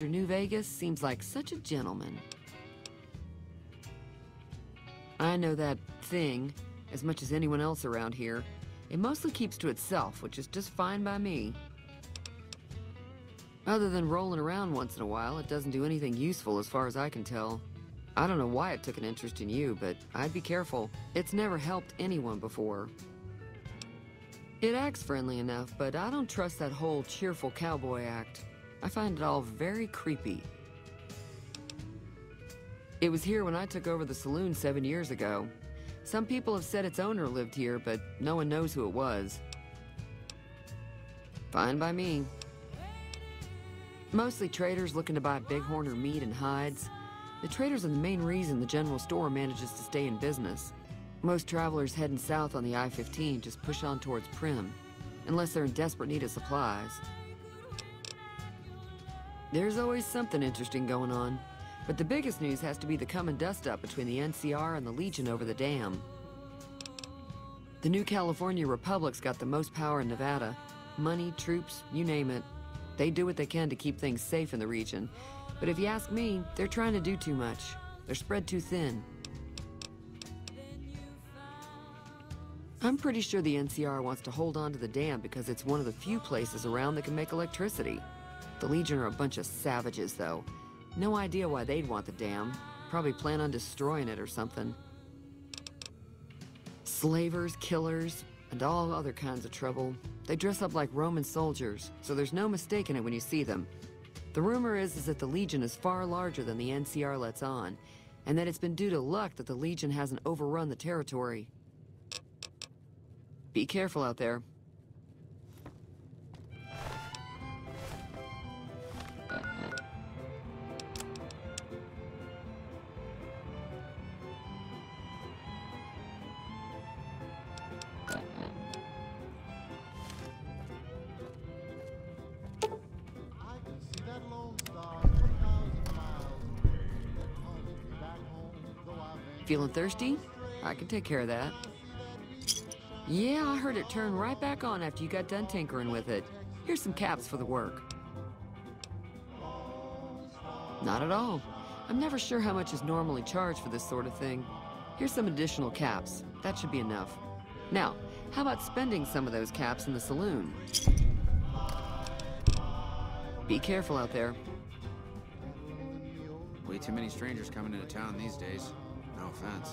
New Vegas seems like such a gentleman. I know that thing as much as anyone else around here. It mostly keeps to itself, which is just fine by me. Other than rolling around once in a while, it doesn't do anything useful as far as I can tell. I don't know why it took an interest in you, but I'd be careful. It's never helped anyone before. It acts friendly enough, but I don't trust that whole cheerful cowboy act. I find it all very creepy. It was here when I took over the saloon 7 years ago. Some people have said its owner lived here, but no one knows who it was. Fine by me. Mostly traders looking to buy bighorn or meat and hides. The traders are the main reason the general store manages to stay in business. Most travelers heading south on the I-15 just push on towards Primm, unless they're in desperate need of supplies. There's always something interesting going on, but the biggest news has to be the come and dust up between the NCR and the Legion over the dam. The new California Republic's got the most power in Nevada. Money, troops, you name it. They do what they can to keep things safe in the region. But if you ask me, they're trying to do too much. They're spread too thin. I'm pretty sure the NCR wants to hold on to the dam because it's one of the few places around that can make electricity. The Legion are a bunch of savages, though. No idea why they'd want the dam. Probably plan on destroying it or something. Slavers, killers, and all other kinds of trouble. They dress up like Roman soldiers, so there's no mistaking it when you see them. The rumor is that the Legion is far larger than the NCR lets on, and that it's been due to luck that the Legion hasn't overrun the territory. Be careful out there. Feeling thirsty? I can take care of that. Yeah, I heard it turn right back on after you got done tinkering with it. Here's some caps for the work. Not at all. I'm never sure how much is normally charged for this sort of thing. Here's some additional caps. That should be enough. Now, how about spending some of those caps in the saloon? Be careful out there. Way too many strangers coming into town these days. No offense.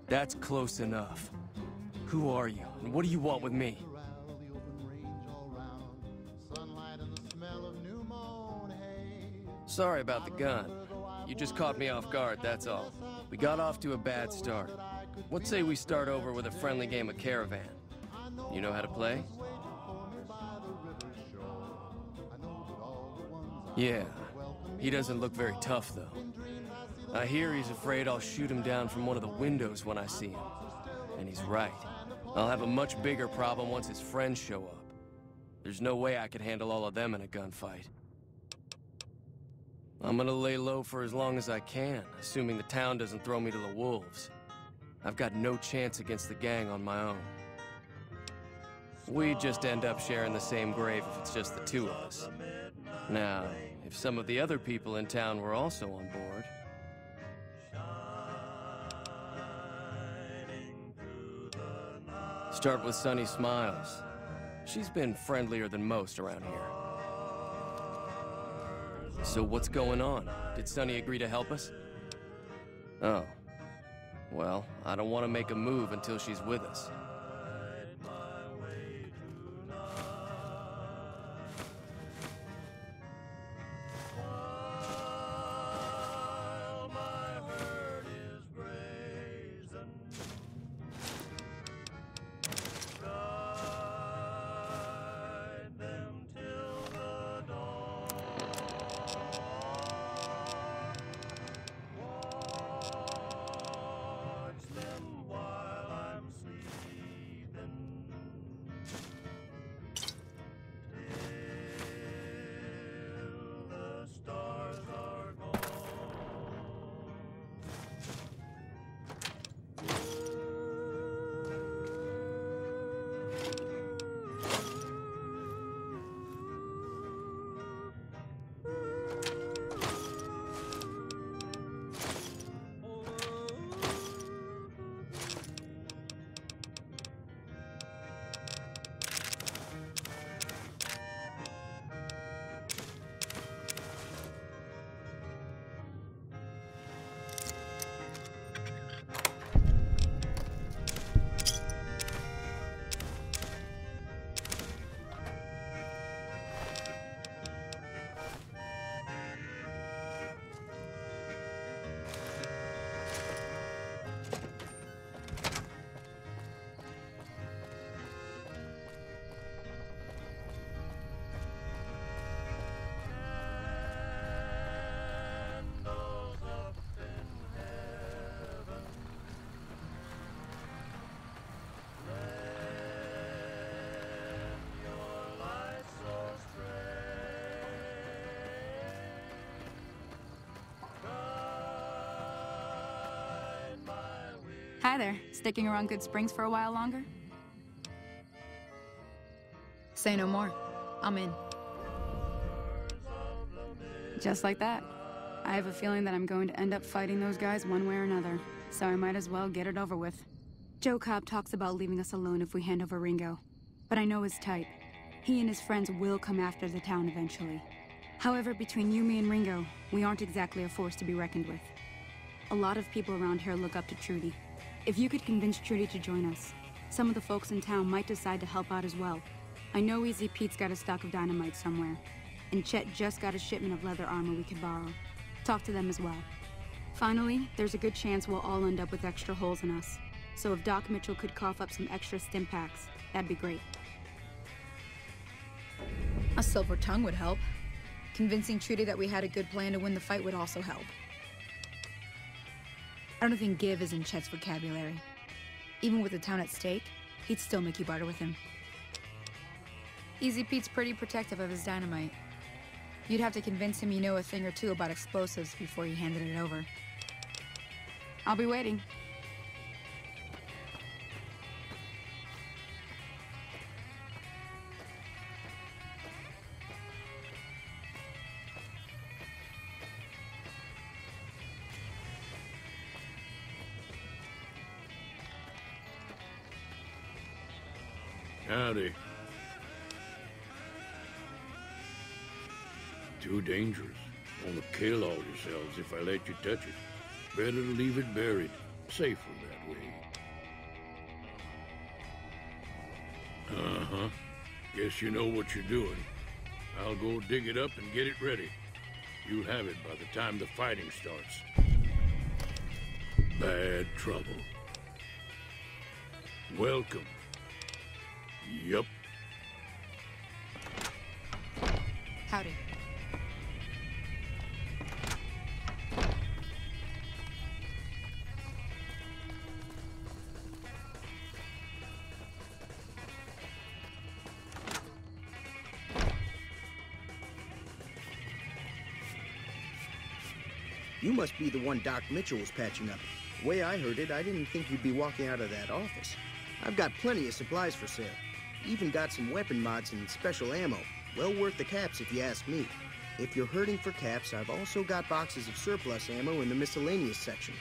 That's close enough. Who are you, and what do you want with me? Sorry about the gun. You just caught me off guard, that's all. We got off to a bad start. What say we start over with a friendly game of Caravan? You know how to play? Yeah. He doesn't look very tough, though. I hear he's afraid I'll shoot him down from one of the windows when I see him. And he's right. I'll have a much bigger problem once his friends show up. There's no way I could handle all of them in a gunfight. I'm gonna lay low for as long as I can, assuming the town doesn't throw me to the wolves. I've got no chance against the gang on my own. We'd just end up sharing the same grave if it's just the two of us. Now, if some of the other people in town were also on board... Start with Sunny Smiles. She's been friendlier than most around here. So what's going on? Did Sunny agree to help us? Oh, Well, I don't want to make a move until she's with us. Hi there. Sticking around Good Springs for a while longer? Say no more. I'm in. Just like that. I have a feeling that I'm going to end up fighting those guys one way or another, so I might as well get it over with. Joe Cobb talks about leaving us alone if we hand over Ringo, but I know his type. He and his friends will come after the town eventually. However, between you, me, and Ringo, we aren't exactly a force to be reckoned with. A lot of people around here look up to Trudy. If you could convince Trudy to join us, some of the folks in town might decide to help out as well. I know Easy Pete's got a stock of dynamite somewhere, and Chet just got a shipment of leather armor we could borrow. Talk to them as well. Finally, there's a good chance we'll all end up with extra holes in us. So if Doc Mitchell could cough up some extra stim packs, that'd be great. A silver tongue would help. Convincing Trudy that we had a good plan to win the fight would also help. I don't think give is in Chet's vocabulary. Even with the town at stake, he'd still make you barter with him. Easy Pete's pretty protective of his dynamite. You'd have to convince him you know a thing or two about explosives before you handed it over. I'll be waiting. Howdy. Too dangerous. Wanna kill all yourselves if I let you touch it. Better to leave it buried. Safer that way. Uh-huh. Guess you know what you're doing. I'll go dig it up and get it ready. You'll have it by the time the fighting starts. Bad trouble. Welcome. Yup. Howdy. You must be the one Doc Mitchell was patching up. The way I heard it, I didn't think you'd be walking out of that office. I've got plenty of supplies for sale. Even got some weapon mods and special ammo. Well worth the caps if you ask me. If you're hurting for caps, I've also got boxes of surplus ammo in the miscellaneous section.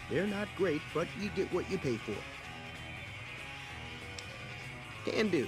They're not great, but you get what you pay for. Can do.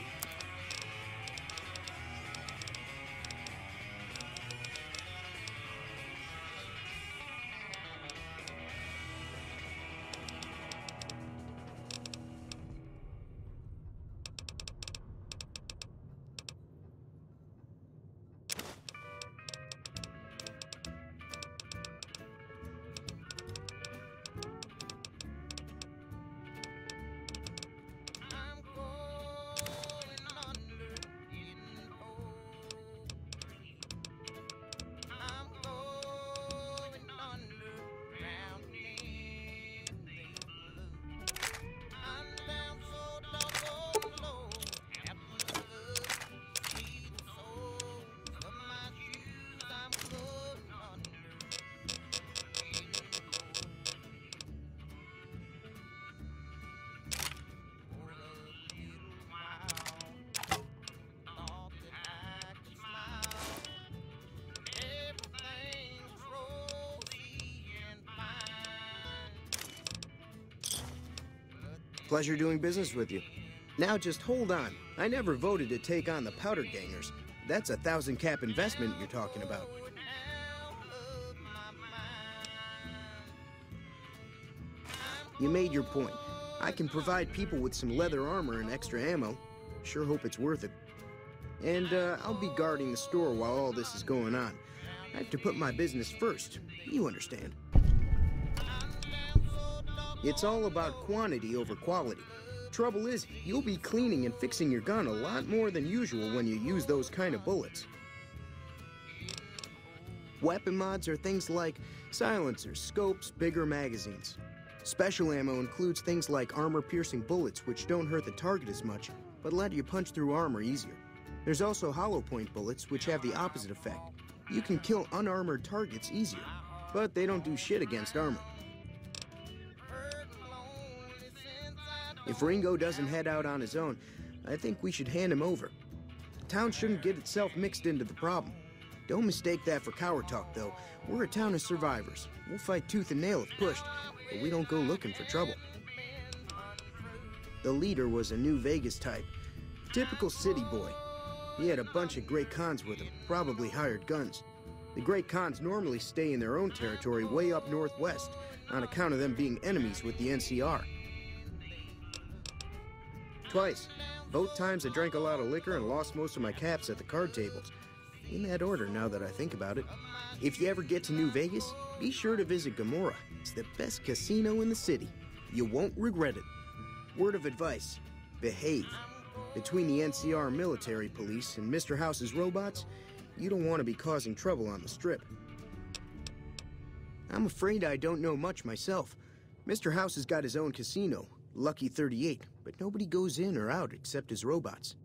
Pleasure doing business with you. Now just hold on. I never voted to take on the Powder Gangers. That's a 1,000-cap investment you're talking about. You made your point. I can provide people with some leather armor and extra ammo. Sure hope it's worth it. And I'll be guarding the store while all this is going on. I have to put my business first. You understand. It's all about quantity over quality. Trouble is, you'll be cleaning and fixing your gun a lot more than usual when you use those kind of bullets. Weapon mods are things like silencers, scopes, bigger magazines. Special ammo includes things like armor-piercing bullets, which don't hurt the target as much, but let you punch through armor easier. There's also hollow point bullets, which have the opposite effect. You can kill unarmored targets easier, but they don't do shit against armor. If Ringo doesn't head out on his own, I think we should hand him over. The town shouldn't get itself mixed into the problem. Don't mistake that for coward talk, though. We're a town of survivors. We'll fight tooth and nail if pushed, but we don't go looking for trouble. The leader was a New Vegas type. Typical city boy. He had a bunch of Great Khans with him, probably hired guns. The Great Khans normally stay in their own territory way up northwest, on account of them being enemies with the NCR. Twice. Both times I drank a lot of liquor and lost most of my caps at the card tables. In that order, now that I think about it. If you ever get to New Vegas, be sure to visit Gomorrah. It's the best casino in the city. You won't regret it. Word of advice, behave. Between the NCR military police and Mr. House's robots, you don't want to be causing trouble on the Strip. I'm afraid I don't know much myself. Mr. House has got his own casino, Lucky 38, but nobody goes in or out except his robots.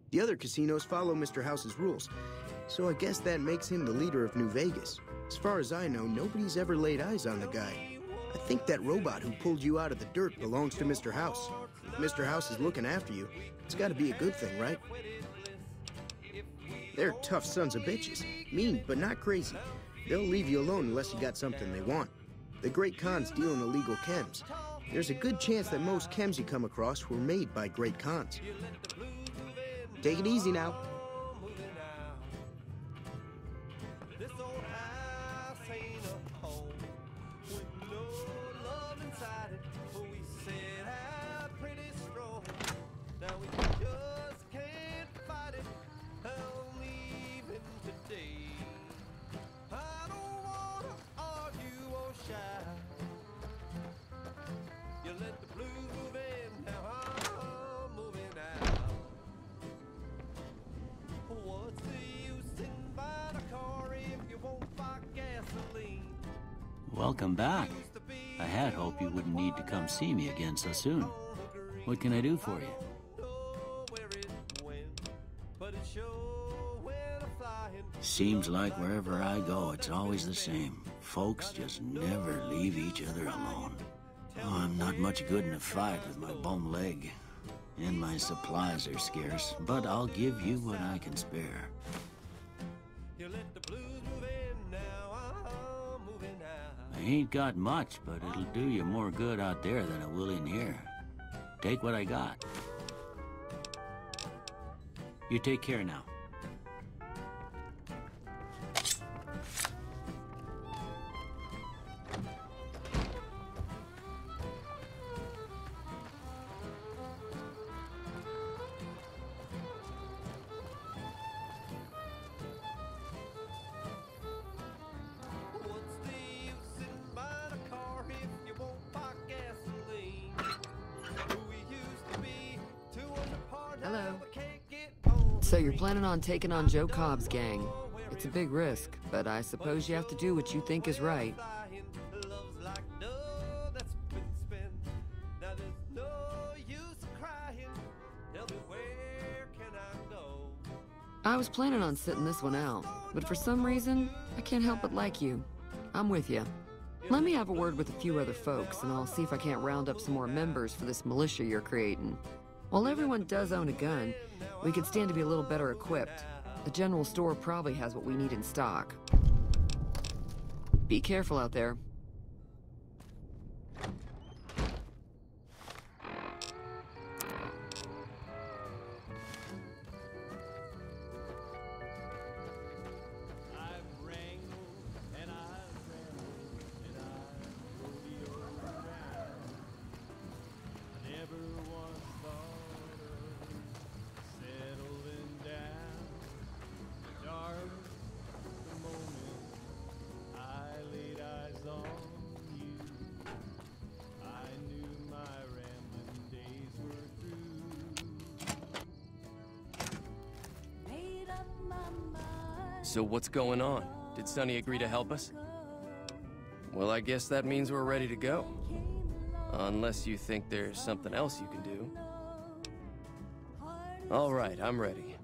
The other casinos follow Mr. House's rules, so I guess that makes him the leader of New Vegas. As far as I know, nobody's ever laid eyes on the guy. I think that robot who pulled you out of the dirt belongs to Mr. House. If Mr. House is looking after you, it's got to be a good thing, right? They're tough sons of bitches. Mean, but not crazy. They'll leave you alone unless you got something they want. The Great Khans deal in illegal chems. There's a good chance that most chems you come across were made by Great Khans. Take it easy now. Welcome back. I had hoped you wouldn't need to come see me again so soon. What can I do for you? Seems like wherever I go, it's always the same. Folks just never leave each other alone. Oh, I'm not much good in a fight with my bum leg. And my supplies are scarce, but I'll give you what I can spare. I ain't got much, but it'll do you more good out there than it will in here. Take what I got. You take care now. Hello. So you're planning on taking on Joe Cobb's gang. It's a big risk, but I suppose you have to do what you think is right. I was planning on sitting this one out, but for some reason, I can't help but like you. I'm with you. Let me have a word with a few other folks, and I'll see if I can't round up some more members for this militia you're creating. While everyone does own a gun, we could stand to be a little better equipped. The general store probably has what we need in stock. Be careful out there. So what's going on? Did Sonny agree to help us? Well, I guess that means we're ready to go. Unless you think there's something else you can do. All right, I'm ready.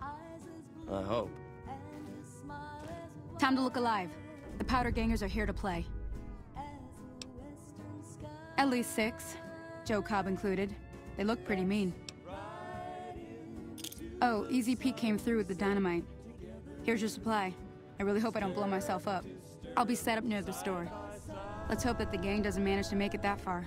I hope. Time to look alive. The Powder Gangers are here to play. At least 6, Joe Cobb included. They look pretty mean. Oh, Easy Pete came through with the dynamite. Here's your supply. I really hope I don't blow myself up. I'll be set up near the store. Let's hope that the gang doesn't manage to make it that far.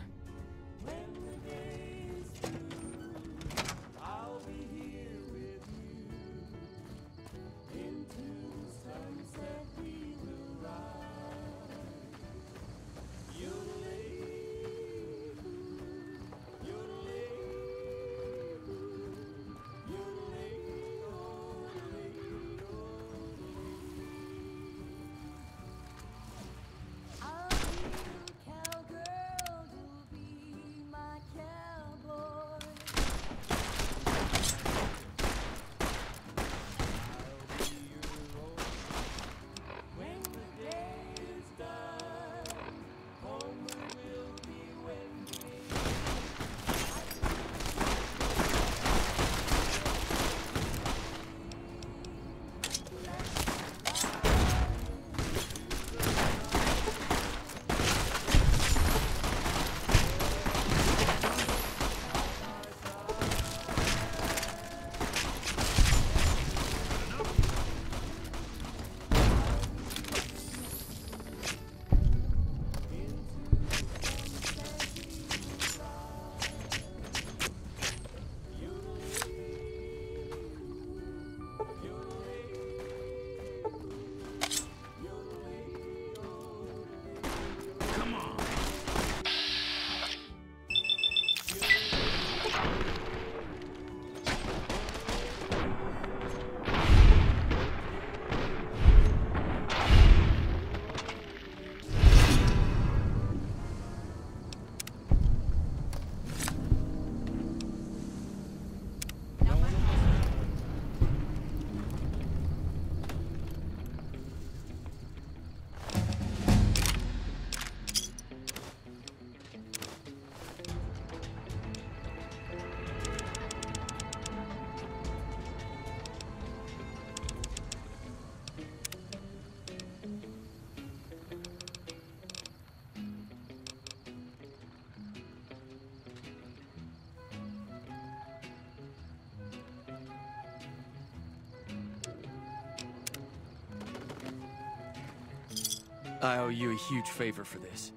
I owe you a huge favor for this.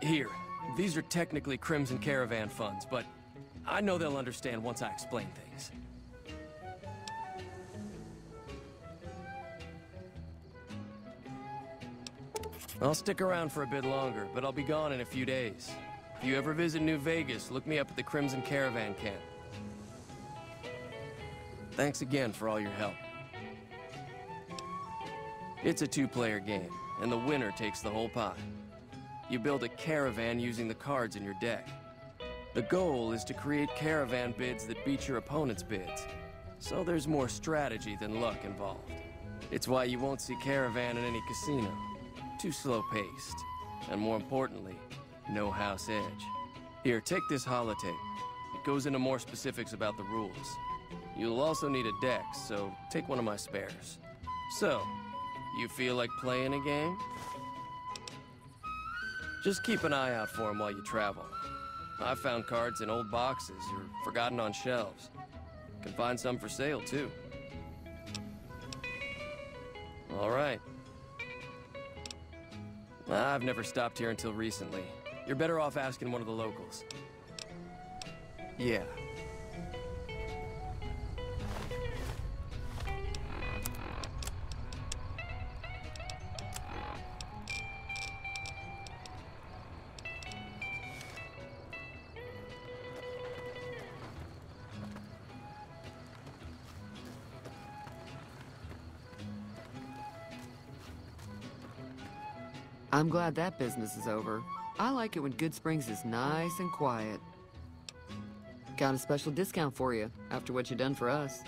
Here, these are technically Crimson Caravan funds, but I know they'll understand once I explain things. I'll stick around for a bit longer, but I'll be gone in a few days. If you ever visit New Vegas, look me up at the Crimson Caravan camp. Thanks again for all your help. It's a 2-player game, and the winner takes the whole pot. You build a caravan using the cards in your deck. The goal is to create caravan bids that beat your opponent's bids, so there's more strategy than luck involved. It's why you won't see caravan in any casino. Too slow-paced, and more importantly, no house edge. Here, take this holotape. It goes into more specifics about the rules. You'll also need a deck, so take one of my spares. So, you feel like playing a game? Just keep an eye out for them while you travel. I've found cards in old boxes or forgotten on shelves. Can find some for sale, too. All right. I've never stopped here until recently. You're better off asking one of the locals. Yeah. I'm glad that business is over. I like it when Good Springs is nice and quiet. Got a special discount for you after what you done for us.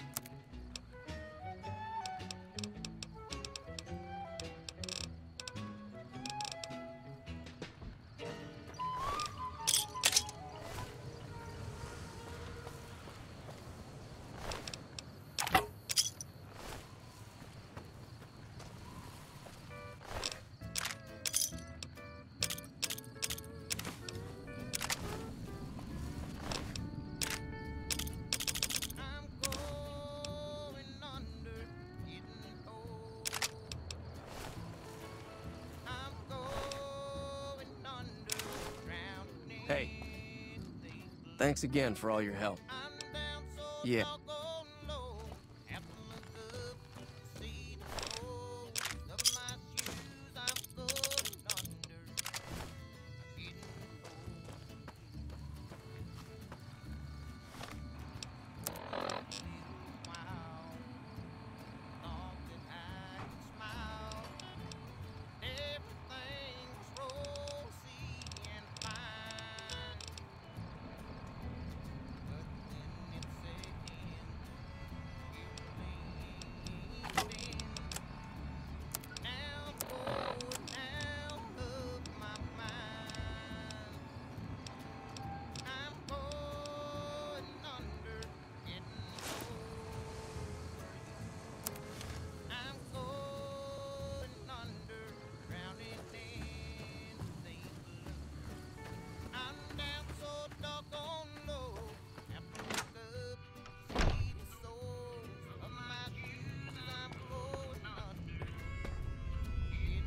Thanks again for all your help. Yeah.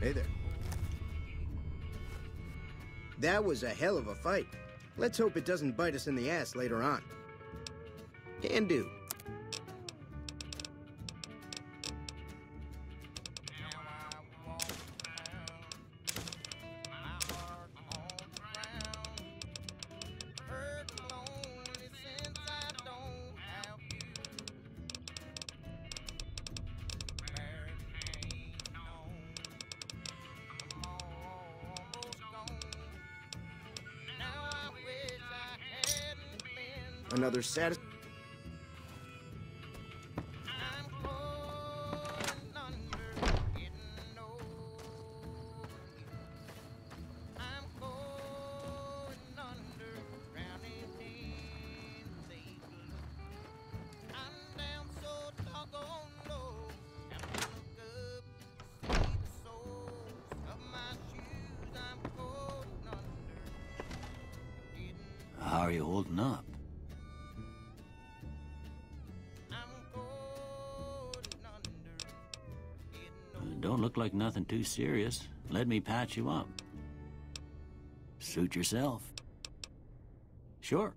Hey there. That was a hell of a fight. Let's hope it doesn't bite us in the ass later on. Can do. Another satis- How are you holding up? Don't look like nothing too serious. Let me patch you up. Suit yourself. Sure.